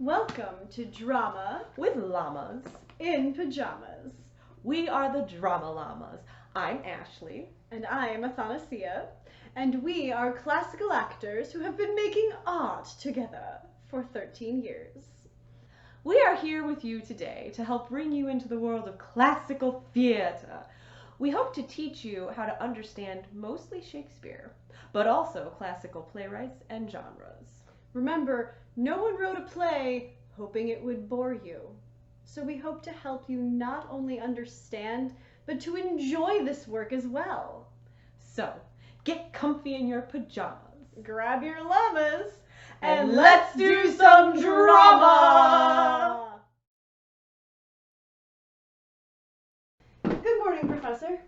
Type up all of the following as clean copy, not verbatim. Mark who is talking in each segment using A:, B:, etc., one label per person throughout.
A: Welcome to Drama
B: with Llamas
A: in Pajamas.
B: We are the Drama Llamas. I'm Ashley.
A: And I'm Athanasia. And we are classical actors who have been making art together for 13 years.
B: We are here with you today to help bring you into the world of classical theater. We hope to teach you how to understand mostly Shakespeare, but also classical playwrights and genres.
A: Remember, no one wrote a play hoping it would bore you. So we hope to help you not only understand, but to enjoy this work as well.
B: So, get comfy in your pajamas.
A: Grab your llamas
B: And let's do some drama!
A: Good morning, Professor.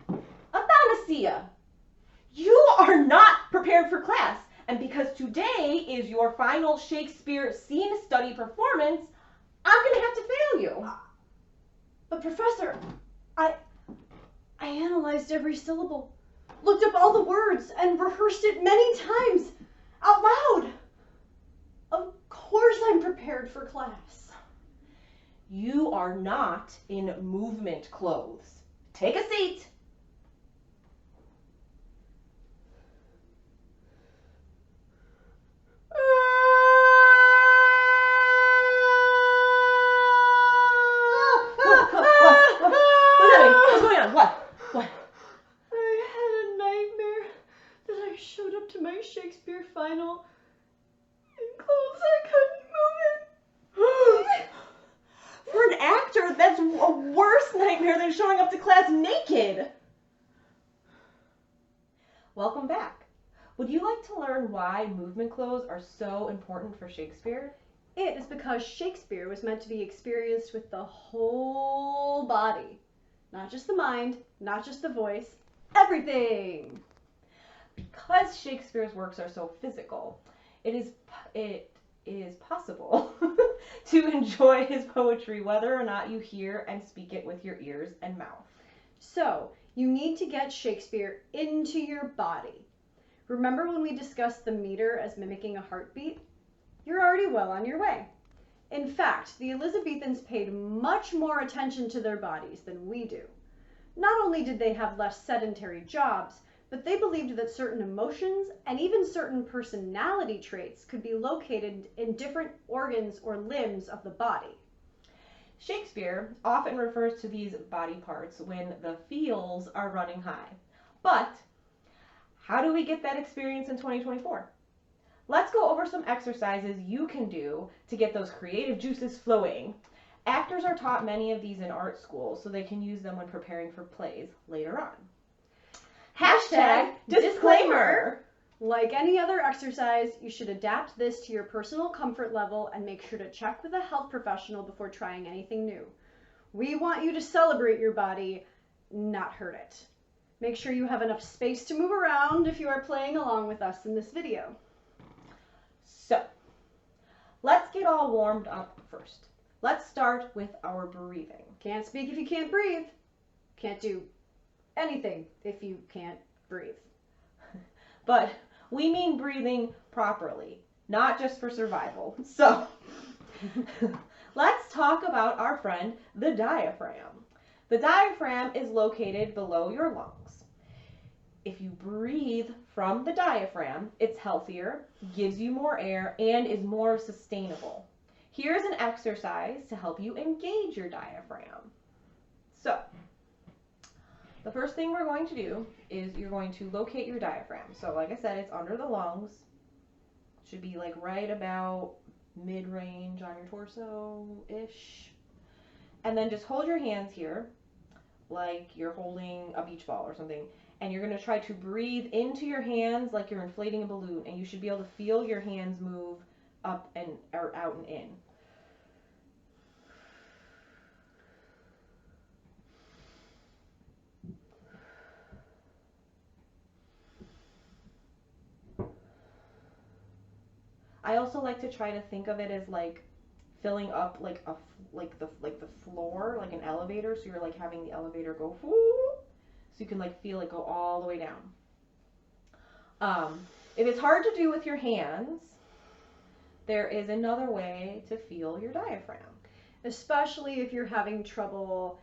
B: Athanasia, you are not prepared for class. And because today is your final Shakespeare scene study performance, I'm going to have to fail you.
A: But Professor, I analyzed every syllable, looked up all the words, and rehearsed it many times, out loud. Of course I'm prepared for class.
B: You are not in movement clothes. Take a seat.
A: Shakespeare final in clothes I couldn't move in.
B: For an actor, that's a worse nightmare than showing up to class naked. Welcome back. Would you like to learn why movement clothes are so important for Shakespeare?
A: It is because Shakespeare was meant to be experienced with the whole body. Not just the mind, not just the voice, everything.
B: Because Shakespeare's works are so physical, it is possible to enjoy his poetry whether or not you hear and speak it with your ears and mouth.
A: So, you need to get Shakespeare into your body. Remember when we discussed the meter as mimicking a heartbeat? You're already well on your way. In fact, the Elizabethans paid much more attention to their bodies than we do. Not only did they have less sedentary jobs, but they believed that certain emotions and even certain personality traits could be located in different organs or limbs of the body.
B: Shakespeare often refers to these body parts when the feels are running high. But how do we get that experience in 2024? Let's go over some exercises you can do to get those creative juices flowing. Actors are taught many of these in art school, so they can use them when preparing for plays later on. Hashtag disclaimer.
A: Like any other exercise, you should adapt this to your personal comfort level and make sure to check with a health professional before trying anything new. We want you to celebrate your body, not hurt it. Make sure you have enough space to move around if you are playing along with us in this video.
B: So, let's get all warmed up first. Let's start with our breathing.
A: Can't speak if you can't breathe. Can't do anything if you can't breathe.
B: But we mean breathing properly, not just for survival. So, let's talk about our friend, the diaphragm. The diaphragm is located below your lungs. If you breathe from the diaphragm, it's healthier, gives you more air, and is more sustainable. Here's an exercise to help you engage your diaphragm. So, the first thing we're going to do is you're going to locate your diaphragm. So like I said, it's under the lungs. Should be like right about mid-range on your torso-ish. And then just hold your hands here like you're holding a beach ball or something. And you're going to try to breathe into your hands like you're inflating a balloon. And you should be able to feel your hands move up and or out and in. I also like to try to think of it as like filling up like the floor, like an elevator. So you're like having the elevator go, so you can like feel it go all the way down. If it's hard to do with your hands, there is another way to feel your diaphragm.
A: Especially if you're having trouble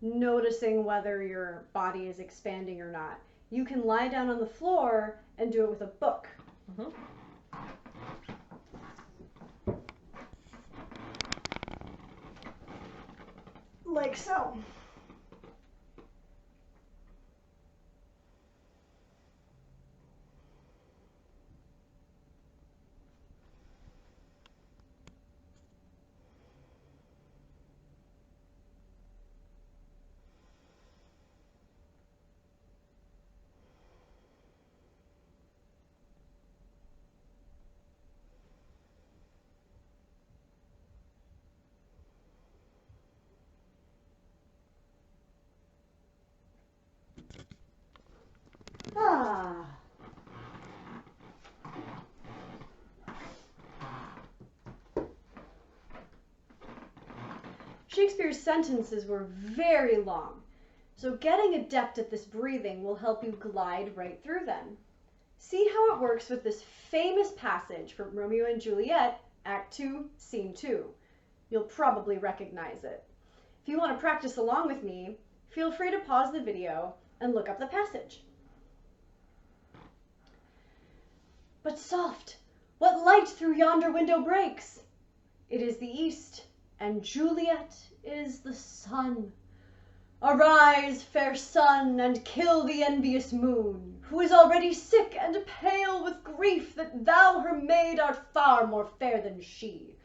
A: noticing whether your body is expanding or not. You can lie down on the floor and do it with a book.
B: Mm-hmm.
A: Like so. Ah. Shakespeare's sentences were very long, so getting adept at this breathing will help you glide right through them. See how it works with this famous passage from Romeo and Juliet, Act 2, Scene 2. You'll probably recognize it. If you want to practice along with me, feel free to pause the video and look up the passage. But soft, what light through yonder window breaks? It is the east, and Juliet is the sun. Arise, fair sun, and kill the envious moon, who is already sick and pale with grief that thou her maid art far more fair than she.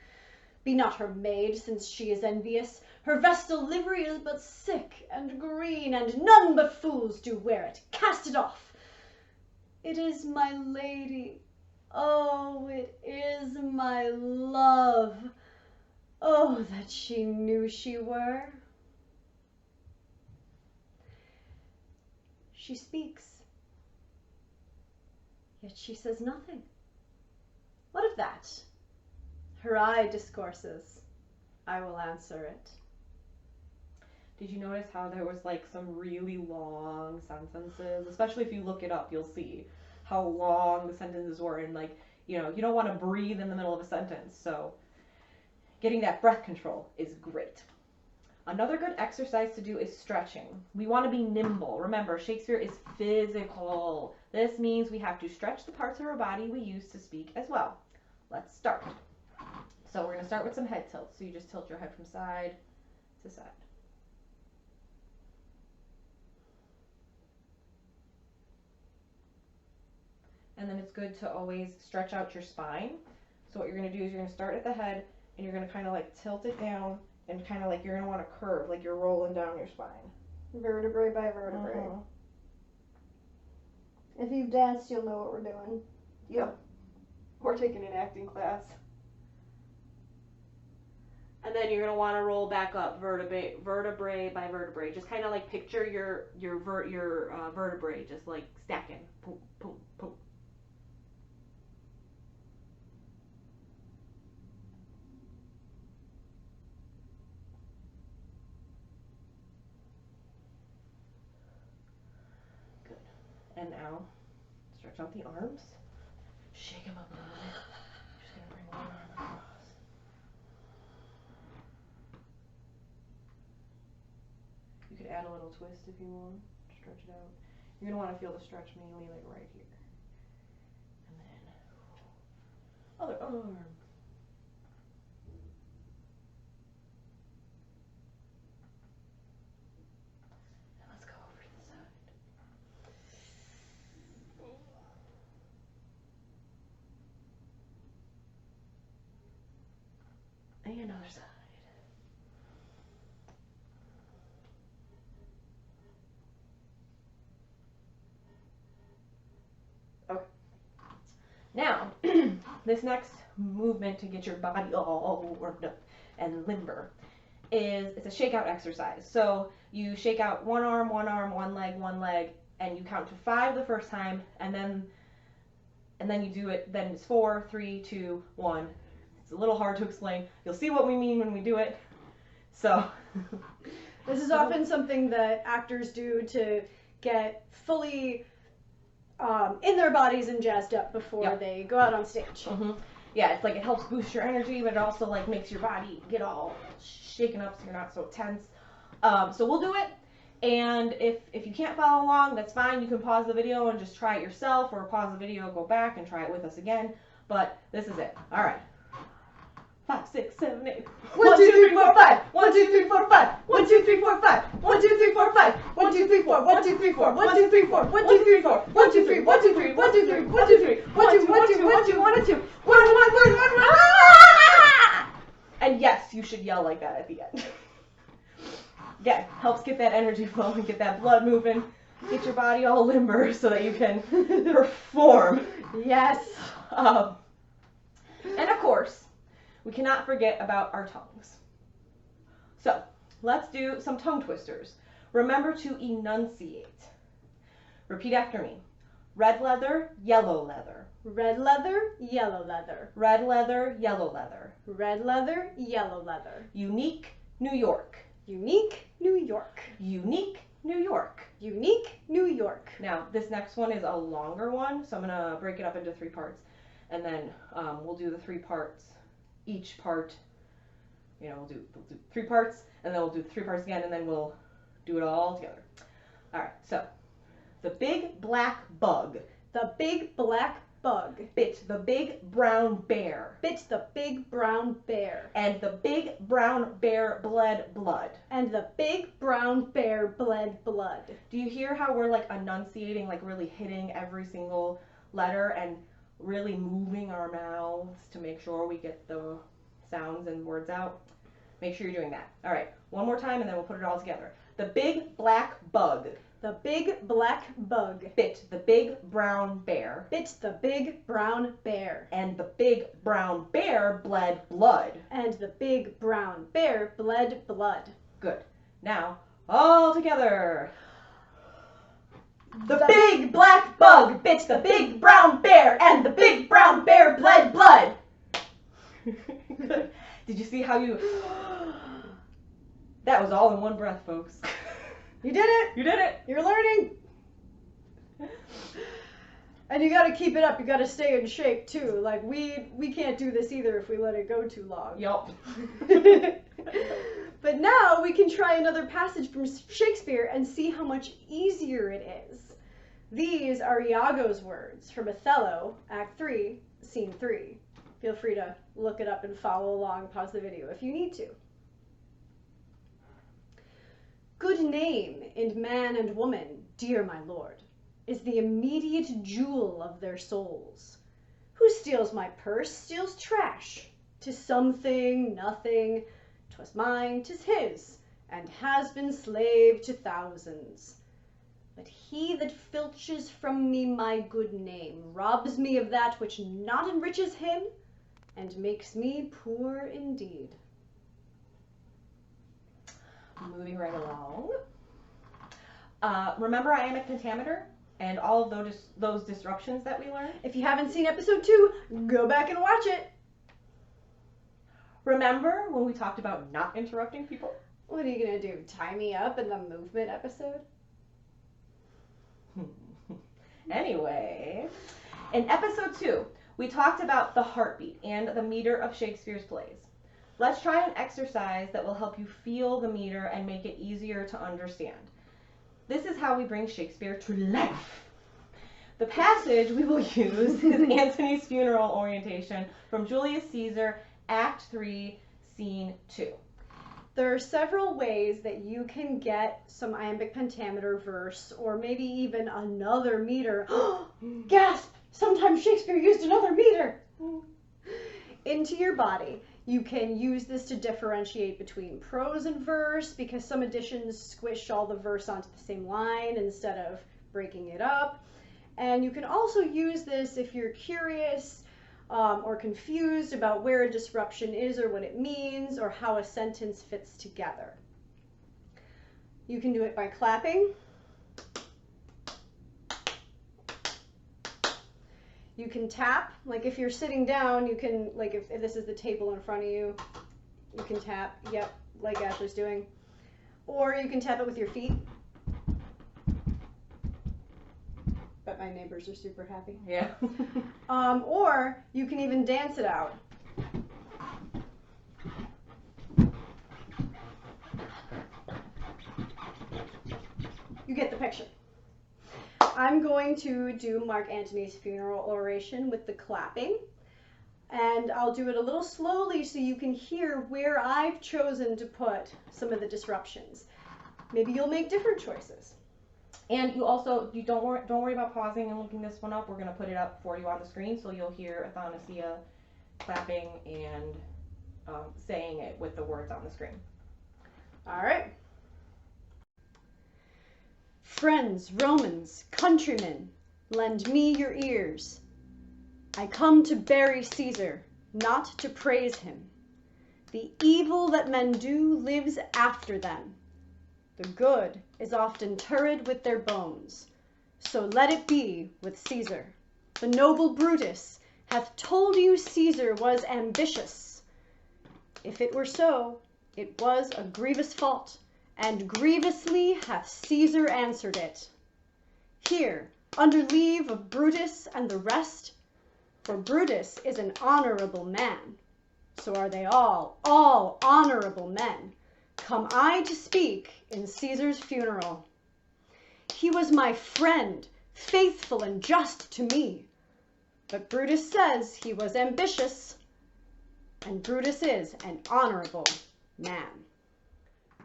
A: Be not her maid, since she is envious. Her vestal livery is but sick and green, and none but fools do wear it. Cast it off. It is my lady. Oh, it is my love. Oh, that she knew she were. She speaks, yet she says nothing. What of that? Her eye discourses. I will answer it.
B: Did you notice how there was like some really long sentences? Especially if you look it up, you'll see how long the sentences were, and like, you know, you don't want to breathe in the middle of a sentence, so getting that breath control is great. Another good exercise to do is stretching. We want to be nimble. Remember, Shakespeare is physical. This means we have to stretch the parts of our body we use to speak as well. Let's start. So we're going to start with some head tilts. So you just tilt your head from side to side. And then it's good to always stretch out your spine. So what you're going to do is you're going to start at the head, and you're going to kind of like tilt it down, and kind of like you're going to want to curve, like you're rolling down your spine.
A: Vertebrae by vertebrae. If you've danced, you'll know what we're doing.
B: Yep. We're taking an acting class. And then you're going to want to roll back up vertebrae by vertebrae. Just kind of like picture your vertebrae just like stacking. Boom, boom, boom. Good. And now stretch out the arms. Shake them up a little bit. Just going to bring one arm across. You could add a little twist if you want. Stretch it out. You're going to want to feel the stretch mainly like right here. And then other arm. And let's go over to the side. And other side. Okay. Now, this next movement to get your body all worked up and limber it's a shakeout exercise. So you shake out one arm, one leg, and you count to 5 the first time, and then you do it. Then it's 4, 3, 2, 1. It's a little hard to explain. You'll see what we mean when we do it. So
A: this is often something that actors do to get fully in their bodies and jazzed up before they go out on stage.
B: Mm-hmm. Yeah, it's like it helps boost your energy, but it also like makes your body get all shaken up so you're not so tense. So we'll do it. And if you can't follow along, that's fine. You can pause the video and just try it yourself, or pause the video, go back and try it with us again. But this is it. All right. 5, 6, 7, 8. 1, 2, 3, 4, 5. 1, 2, 3, 4, 5. 1, 2, 3, 4, 5. 1, 2, 3, 4, 5. 1, 2, 3, 4. 1, 2, 3, 4. 1, 2, 3, 4. 1, 2, 3, 4. 1, 2, 3. 1, 2, 3. 1, 2, 3. 1, 2, 3. 1, 2, 1, 2, 1, 2, 1, 2. 1, 1. And yes, you should yell like that at the end. Yeah, helps get that energy flowing, get that blood moving, get your body all limber so that you can perform.
A: Yes.
B: And of course, we cannot forget about our tongues. So, let's do some tongue twisters. Remember to enunciate. Repeat after me. Red leather, yellow leather.
A: Red leather, yellow leather.
B: Red leather, yellow leather.
A: Red leather, yellow leather.
B: Unique, New York.
A: Unique, New York.
B: Unique, New York.
A: Unique, New York.
B: Now, this next one is a longer one, so I'm going to break it up into 3 parts. And then we'll do the 3 parts. Each part, we'll do 3 parts, and then we'll do 3 parts again, and then we'll do it all together. All right, so the big black bug.
A: The big black bug.
B: Bit the big brown bear.
A: Bit the big brown bear.
B: And the big brown bear bled blood.
A: And the big brown bear bled blood.
B: Do you hear how we're like enunciating, like really hitting every single letter and really moving our mouths to make sure we get the sounds and words out? Make sure you're doing that. All right, one more time and then we'll put it all together. The big black bug.
A: The big black bug.
B: Bit the big brown bear.
A: Bit the big brown bear.
B: And the big brown bear bled blood.
A: And the big brown bear bled blood.
B: Good. Now, all together.
A: The big black bug bit the big brown bear, and the big brown bear bled blood.
B: Good. Did you see how you... That was all in one breath, folks.
A: You did it.
B: You did it.
A: You're learning. And you gotta keep it up. You gotta stay in shape too. Like we can't do this either if we let it go too long.
B: Yup.
A: But now we can try another passage from Shakespeare and see how much easier it is. These are Iago's words from Othello, Act 3, Scene 3. Feel free to look it up and follow along, pause the video if you need to. Good name in man and woman, dear my lord, is the immediate jewel of their souls. Who steals my purse steals trash. 'Tis something, nothing, 'twas mine, 'tis his, and has been slave to thousands. But he that filches from me my good name robs me of that which not enriches him, and makes me poor indeed.
B: Moving right along. Remember iambic pentameter and all of those disruptions that we learned?
A: If you haven't seen episode 2, go back and watch it.
B: Remember when we talked about not interrupting people?
A: What are you going to do, tie me up in the movement episode?
B: Anyway, in episode 2, we talked about the heartbeat and the meter of Shakespeare's plays. Let's try an exercise that will help you feel the meter and make it easier to understand. This is how we bring Shakespeare to life. The passage we will use is Antony's funeral orientation from Julius Caesar, Act 3, Scene 2.
A: There are several ways that you can get some iambic pentameter verse, or maybe even another meter. Gasp! Sometimes Shakespeare used another meter! Into your body. You can use this to differentiate between prose and verse, because some editions squish all the verse onto the same line instead of breaking it up. And you can also use this if you're curious or confused about where a disruption is or what it means or how a sentence fits together. You can do it by clapping. You can tap, like if you're sitting down, you can, like if this is the table in front of you, you can tap, yep, like Ashley's doing. Or you can tap it with your feet. Bet my neighbors are super happy.
B: Yeah.
A: Or you can even dance it out. You get the picture. I'm going to do Mark Antony's funeral oration with the clapping, and I'll do it a little slowly so you can hear where I've chosen to put some of the disruptions. Maybe you'll make different choices.
B: And you don't worry about pausing and looking this one up. We're gonna put it up for you on the screen, so you'll hear Athanasia clapping and saying it with the words on the screen.
A: All right. Friends, Romans, countrymen, lend me your ears. I come to bury Caesar, not to praise him. The evil that men do lives after them. The good is often turrid with their bones. So let it be with Caesar. The noble Brutus hath told you Caesar was ambitious. If it were so, it was a grievous fault, and grievously hath Caesar answered it. Here, under leave of Brutus and the rest, for Brutus is an honorable man, so are they all honorable men, come I to speak in Caesar's funeral. He was my friend, faithful and just to me, but Brutus says he was ambitious, and Brutus is an honorable man.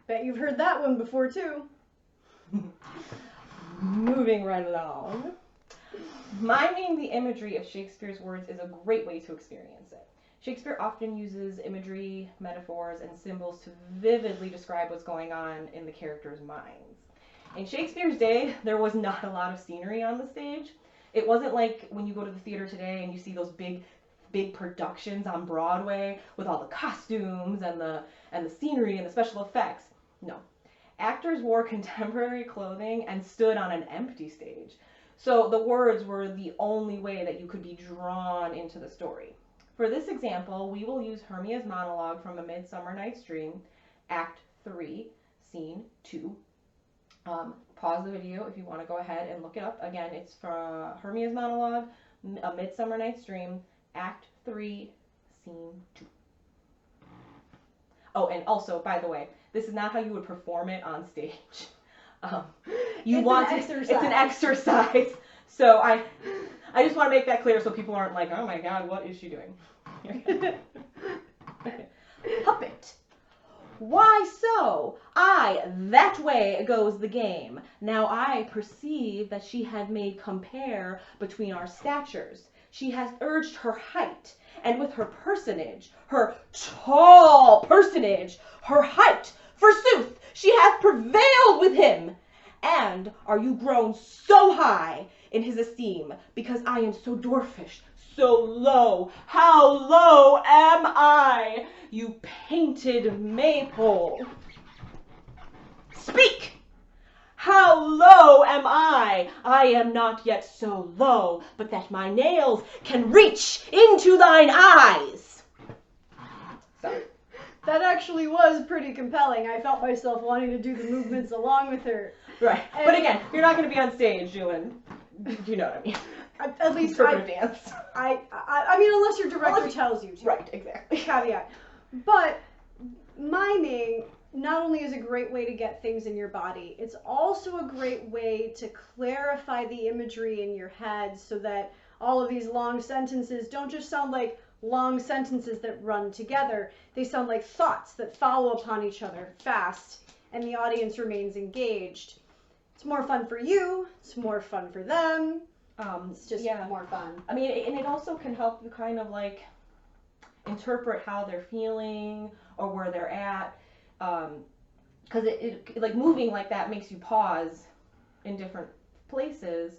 A: Bet you've heard that one before, too.
B: Moving right along. Miming the imagery of Shakespeare's words is a great way to experience it. Shakespeare often uses imagery, metaphors, and symbols to vividly describe what's going on in the characters' minds. In Shakespeare's day, there was not a lot of scenery on the stage. It wasn't like when you go to the theater today and you see those big productions on Broadway with all the costumes and the scenery and the special effects. No. Actors wore contemporary clothing and stood on an empty stage. So the words were the only way that you could be drawn into the story. For this example, we will use Hermia's monologue from A Midsummer Night's Dream, Act 3, Scene 2. Pause the video if you want to go ahead and look it up. Again, it's from Hermia's monologue, A Midsummer Night's Dream, Act 3, Scene 2. Oh, and also, by the way, this is not how you would perform it on stage. It's an exercise. So I just want to make that clear so people aren't like, oh my God, what is she doing? Puppet. Why so? That way goes the game. Now I perceive that she had made compare between our statures. She has urged her height, and with her personage, her tall personage, her height, forsooth, she hath prevailed with him. And are you grown so high in his esteem, because I am so dwarfish, so low? How low am I, you painted maypole? Speak! How low am I? I am not yet so low, but that my nails can reach into thine eyes. So.
A: That actually was pretty compelling. I felt myself wanting to do the movements along with her.
B: Right. And but again, you're not going to be on stage doing, you know what I mean?
A: At least
B: interpretive dance.
A: I mean, unless your director tells you to.
B: Right, exactly.
A: Caveat. But miming not only is a great way to get things in your body, it's also a great way to clarify the imagery in your head so that all of these long sentences don't just sound like long sentences that run together. They sound like thoughts that follow upon each other fast, and the audience remains engaged. It's more fun for you. It's more fun for them. It's just more fun.
B: I mean, and it also can help you kind of like interpret how they're feeling or where they're at. Because it like moving like that makes you pause in different places,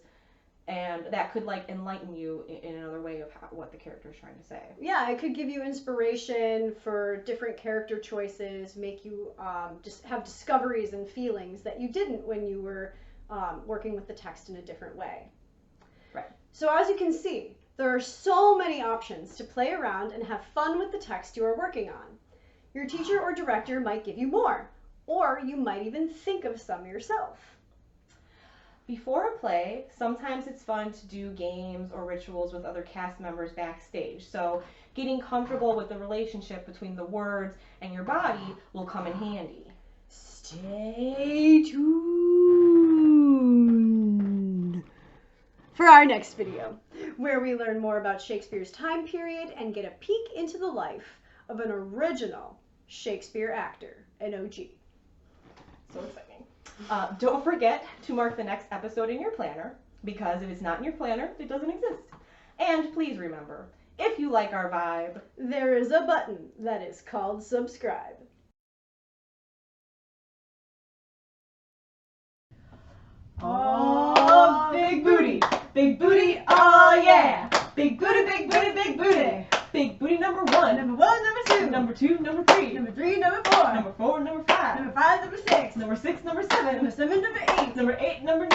B: and that could like enlighten you in another way of what the character is trying to say.
A: Yeah, it could give you inspiration for different character choices, make you just have discoveries and feelings that you didn't when you were working with the text in a different way.
B: Right.
A: So as you can see, there are so many options to play around and have fun with the text you are working on. Your teacher or director might give you more, or you might even think of some yourself.
B: Before a play, sometimes it's fun to do games or rituals with other cast members backstage. So getting comfortable with the relationship between the words and your body will come in handy.
A: Stay tuned for our next video, where we learn more about Shakespeare's time period and get a peek into the life of an original Shakespeare actor, an OG.
B: So exciting. Don't forget to mark the next episode in your planner, because if it's not in your planner, it doesn't exist. And please remember, if you like our vibe,
A: there is a button that is called subscribe.
B: Oh, big booty, oh yeah. Big booty, big booty, big booty. Big booty number 1.
A: Number 1, number 2.
B: Number 2, number 3.
A: Number 3, number 4.
B: Number 4, number 5.
A: Number 5, number 6.
B: Number 6, number 7.
A: Number 7, number 8.
B: Number 8, number